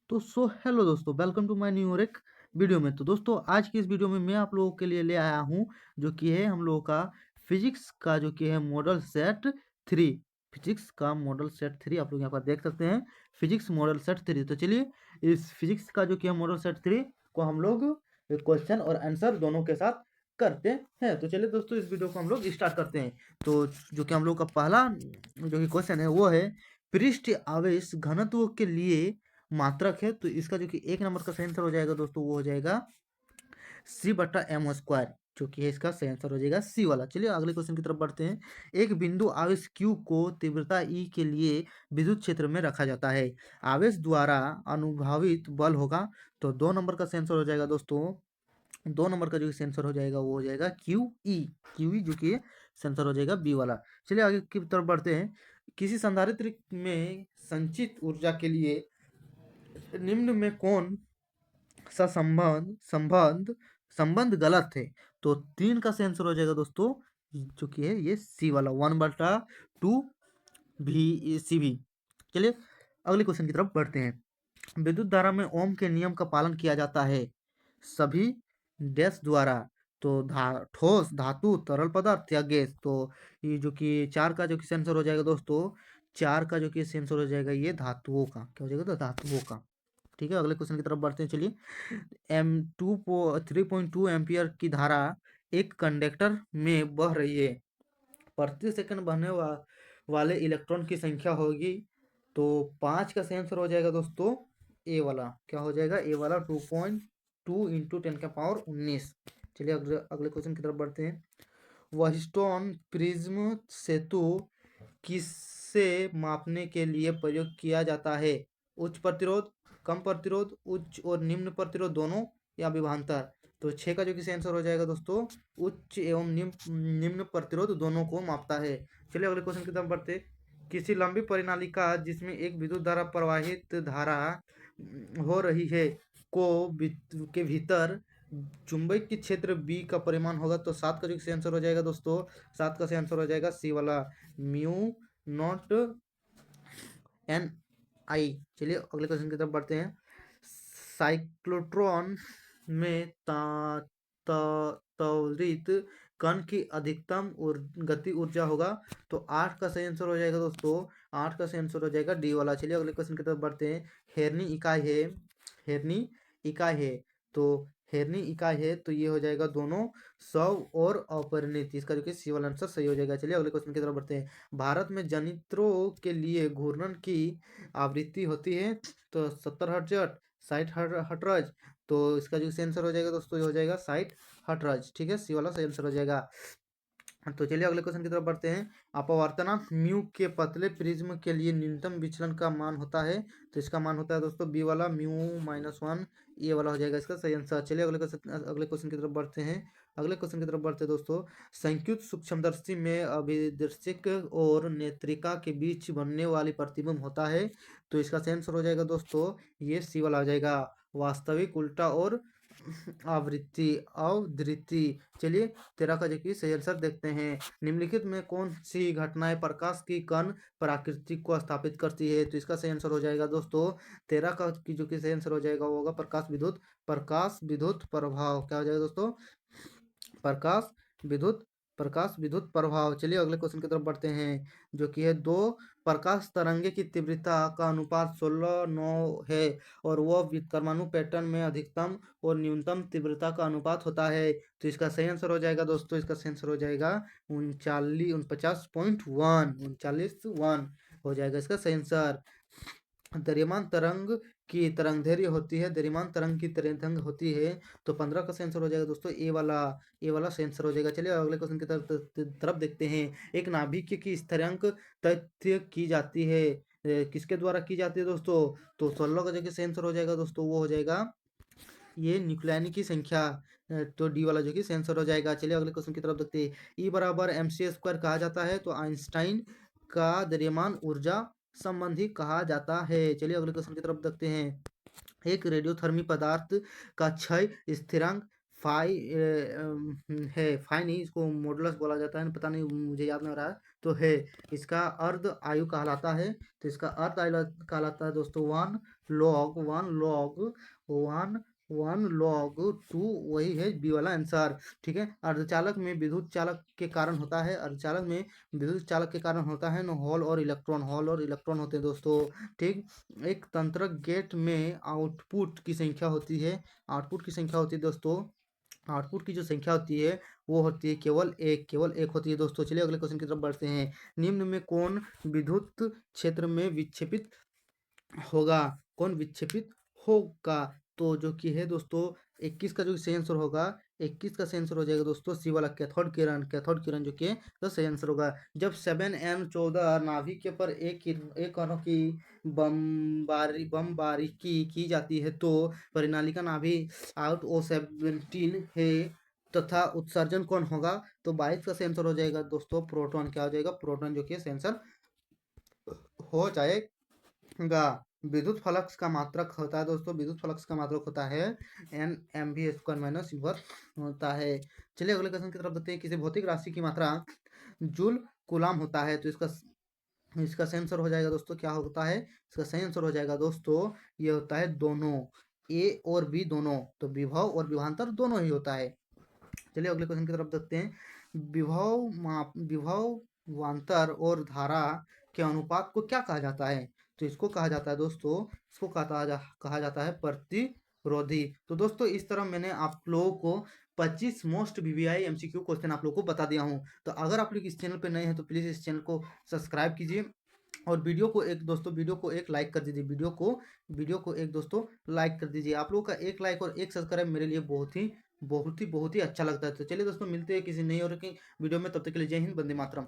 Hello दोस्तों, welcome to my new और एक वीडियो में। तो दोस्तों, आज की इस वीडियो में मैं आप लोगों के लिए ले आया हूँ जो कि है हम लोगों का फिजिक्स का जो कि है मॉडल सेट 3। फिजिक्स का मॉडल सेट 3 आप लोग यहाँ पर देख सकते हैं। Physics model set 3। तो चलिए, इस फिजिक्स का जो कि है मॉडल सेट 3 को हम लोग क्वेश्चन और आंसर दोनों के साथ करते हैं। तो चलिए दोस्तों, इस वीडियो को हम लोग स्टार्ट करते हैं। तो जो कि हम लोग का पहला जो कि क्वेश्चन है वो है, पृष्ठ आवेश घनत्व के लिए मात्रक है। तो इसका जो कि एक नंबर का सही आंसर हो जाएगा दोस्तों, वो हो जाएगा C/m², जो कि है इसका सही आंसर हो जाएगा सी वाला। चलिए अगले क्वेश्चन की तरफ बढ़ते हैं। एक बिंदु आवेश Q को तीव्रता E के लिए विद्युत क्षेत्र में रखा जाता है। आवेश द्वारा अनुभवित बल होगा। तो 2 नंबर का सही आंसर हो जाएगा दोस्तों। 2 नंबर का जो सेंसर हो जाएगा वो हो जाएगा क्यू ई जो कि सेंसर हो जाएगा बी वाला। चलिए आगे की तरफ बढ़ते हैं। किसी संधारित्र में संचित ऊर्जा के लिए निम्न में कौन सा संबंध गलत है? तो 3 का सही आंसर हो जाएगा दोस्तों, जो कि है ये सी वाला, 1/2 भी सी भी। चलिए अगले क्वेश्चन की तरफ बढ़ते हैं। विद्युत धारा में ओम के नियम का पालन किया जाता है सभी डैश द्वारा। तो ठोस, धातु, तरल पदार्थ या गैस। तो ये जो कि 4 का जो कि सेंसर हो जाएगा दोस्तों, 4 का जो कि सेंसर हो जाएगा ये धातुओं का। क्या हो जाएगा? तो धातुओं का। ठीक है, अगले क्वेश्चन की तरफ बढ़ते हैं। चलिए, 3.2 एम्पियर की धारा एक कंडक्टर में बह रही है। प्रति सेकंड बहने वाले इलेक्ट्रॉन की संख्या होगी। तो 5 का सही आंसर हो जाएगा दोस्तों ए वाला। क्या हो जाएगा? ए वाला 2.2 इंटू 10⁻19। चलिए अगले क्वेश्चन की तरफ बढ़ते हैं। व्हीटस्टोन प्रिज्म सेतु किससे मापने के लिए प्रयोग किया जाता है? उच्च प्रतिरोध, कम प्रतिरोध, उच्च और निम्न प्रतिरोध दोनों, या विभवांतर। तो 6 का जो कि आंसर हो जाएगा दोस्तों, उच्च एवं निम्न प्रतिरोध दोनों को मापता है। चलिए अगले क्वेश्चन की तरफ बढ़ते। किसी लंबी परिनालिका जिसमें एक विद्युत धारा प्रवाहित धारा हो रही है के भीतर चुंबकीय क्षेत्र बी का परिमाण होगा। तो 7 का जो सही आंसर हो जाएगा दोस्तों, 7 का सही आंसर हो जाएगा सी वाला, म्यू नॉट एन आई। चलिए अगले क्वेश्चन की तरफ बढ़ते हैं। साइक्लोट्रॉन में त्वरित कण की अधिकतम गति ऊर्जा होगा। तो 8 का सही आंसर हो जाएगा दोस्तों, 8 का सही आंसर हो जाएगा डी वाला। चलिए अगले क्वेश्चन की तरफ बढ़ते हैं। हेरनी इकाई है, हेरनी इकाई है। तो हेरनी इकाई है तो ये हो जाएगा दोनों सौ और अपरिणित। इसका जो कि सी वाला आंसर सही हो जाएगा। चलिए अगले क्वेश्चन की तरफ बढ़ते हैं। भारत में जनित्रों के लिए घूर्णन की आवृत्ति होती है। तो 70 हर्ट्ज, 60 हर्ट्ज। तो इसका जो आंसर हो जाएगा दोस्तों, ये हो जाएगा 60 हर्ट्ज। ठीक है, सी वाला सही आंसर हो जाएगा। तो चलिए अगले क्वेश्चन की तरफ बढ़ते हैं। अपवर्तनांक म्यू के पतले प्रिज्म के लिए न्यूनतम विचलन का मान होता है। तो इसका मान होता है दोस्तों बी वाला, म्यू-1। ये वाला हो जाएगा इसका सही आंसर। चलिए अगले क्वेश्चन की तरफ बढ़ते हैं। अगले क्वेश्चन की तरफ बढ़ते हैं दोस्तों। संयुक्त सूक्ष्मदर्शी में अभिदर्शक और नेत्रिका के बीच बनने वाली प्रतिबिंब होता है। तो इसका सही आंसर हो जाएगा दोस्तों, ये सी वाला हो जाएगा, वास्तविक, उल्टा और अवधृति। चलिए 13 का जो कि सही आंसर देखते हैं। निम्नलिखित में कौन सी घटनाएं प्रकाश की कण प्रकृति को स्थापित करती है? तो इसका सही आंसर हो जाएगा दोस्तों, 13 का की जो कि सही आंसर हो जाएगा वो होगा प्रकाश विद्युत प्रभाव। क्या हो जाएगा दोस्तों? प्रकाश विद्युत प्रभाव। चलिए अगले क्वेश्चन की तरफ बढ़ते हैं, जो कि है दो प्रकाश तरंगे की तीव्रता का अनुपात 16:9 है और वह विकर्माणु पैटर्न में अधिकतम और न्यूनतम तीव्रता का अनुपात होता है। तो इसका सही आंसर हो जाएगा दोस्तों, इसका सही आंसर हो जाएगा 49.1 हो जाएगा इसका सही आंसर। द्रव्यमान तरंग की तरंगदैर्घ्य होती है, द्रव्यमान तरंग की तरंग होती है। तो 15 का सही आंसर हो जाएगा दोस्तों, ए वाला सही आंसर हो जाएगा। चलिए अगले क्वेश्चन की तरफ देखते हैं। एक नाभिक की स्थिरांक तय की जाती है, किसके द्वारा की जाती है दोस्तों? तो 16 का जो सही आंसर हो जाएगा दोस्तों, वो हो जाएगा ये न्यूक्लियन की संख्या। तो डी वाला जो कि सेंसर हो जाएगा। चलिए अगले क्वेश्चन की तरफ देखते हैं। ई बराबर mc² कहा जाता है तो आइंस्टाइन का द्रव्यमान ऊर्जा संबंधी कहा जाता है। चलिए अगले क्वेश्चन की तरफ देखते हैं। एक रेडियोधर्मी पदार्थ का क्षय स्थिरांक फाई है, फाई नहीं, इसको मॉडुलस बोला जाता है, पता नहीं, मुझे याद नहीं आ रहा है। तो है। इसका अर्ध आयु कहलाता है, तो इसका अर्ध आयु कहलाता है दोस्तों 1 log 2, वही है बी वाला आंसर। ठीक है। अर्धचालक में विद्युत चालक के कारण होता है, अर्धचालक में विद्युत चालक के कारण होता है न हॉल और इलेक्ट्रॉन, हॉल और इलेक्ट्रॉन होते हैं दोस्तों। ठीक। एक तंत्रक गेट में आउटपुट की संख्या होती है, आउटपुट की संख्या होती है दोस्तों, आउटपुट की जो संख्या होती है वो होती है केवल एक होती है दोस्तों। चलिए अगले क्वेश्चन की तरफ बढ़ते हैं। निम्न में कौन विद्युत क्षेत्र में विक्षेपित होगा, कौन विक्षेपित होगा? तो जो कि है दोस्तों 21 का जो सही आंसर होगा, 21 का सही आंसर हो जाएगा दोस्तों सी वाला कैथोड किरण, कैथोड किरण जो कि तो सही आंसर होगा। जब 7m14 नाभिक के पर एक कणों की बमबारी की जाती है तो परिनालिका नाभि आउट ओ 17 है तथा उत्सर्जन कौन होगा? तो 22 का सही आंसर हो जाएगा दोस्तों प्रोटॉन। क्या हो जाएगा? प्रोटॉन जो कि सही आंसर हो जाएगा। विद्युत फ्लक्स का मात्रक होता है दोस्तों, विद्युत फ्लक्स का मात्रक होता है N/m² माइनस यूवर होता है। चलिए अगले क्वेश्चन की तरफ देखते हैं। किसी भौतिक राशि की मात्रा जूल कूलाम होता है, तो इसका सही आंसर हो जाएगा दोस्तों क्या होता है? इसका सही आंसर हो जाएगा दोस्तों ये होता है दोनों, ए और बी दोनों, तो विभव और विभवांतर दोनों ही होता है। चलिए अगले क्वेश्चन की तरफ देखते हैं। विभवांतर और धारा के अनुपात को क्या कहा जाता है? तो इसको कहा जाता है दोस्तों, इसको कहा जाता है प्रतिरोधी। तो दोस्तों इस तरह मैंने आप लोगों को 25 मोस्ट वीवीआई एमसीक्यू क्वेश्चन आप लोगों को बता दिया हूँ। तो अगर आप लोग इस चैनल पे नए हैं तो प्लीज़ इस चैनल को सब्सक्राइब कीजिए और वीडियो को एक लाइक कर दीजिए, वीडियो को एक दोस्तों लाइक कर दीजिए। आप लोगों का एक लाइक और एक सब्सक्राइब मेरे लिए बहुत ही अच्छा लगता है। तो चलिए दोस्तों मिलते हैं किसी नई और की वीडियो में, तब तक के लिए जय हिंद, वंदे मातरम।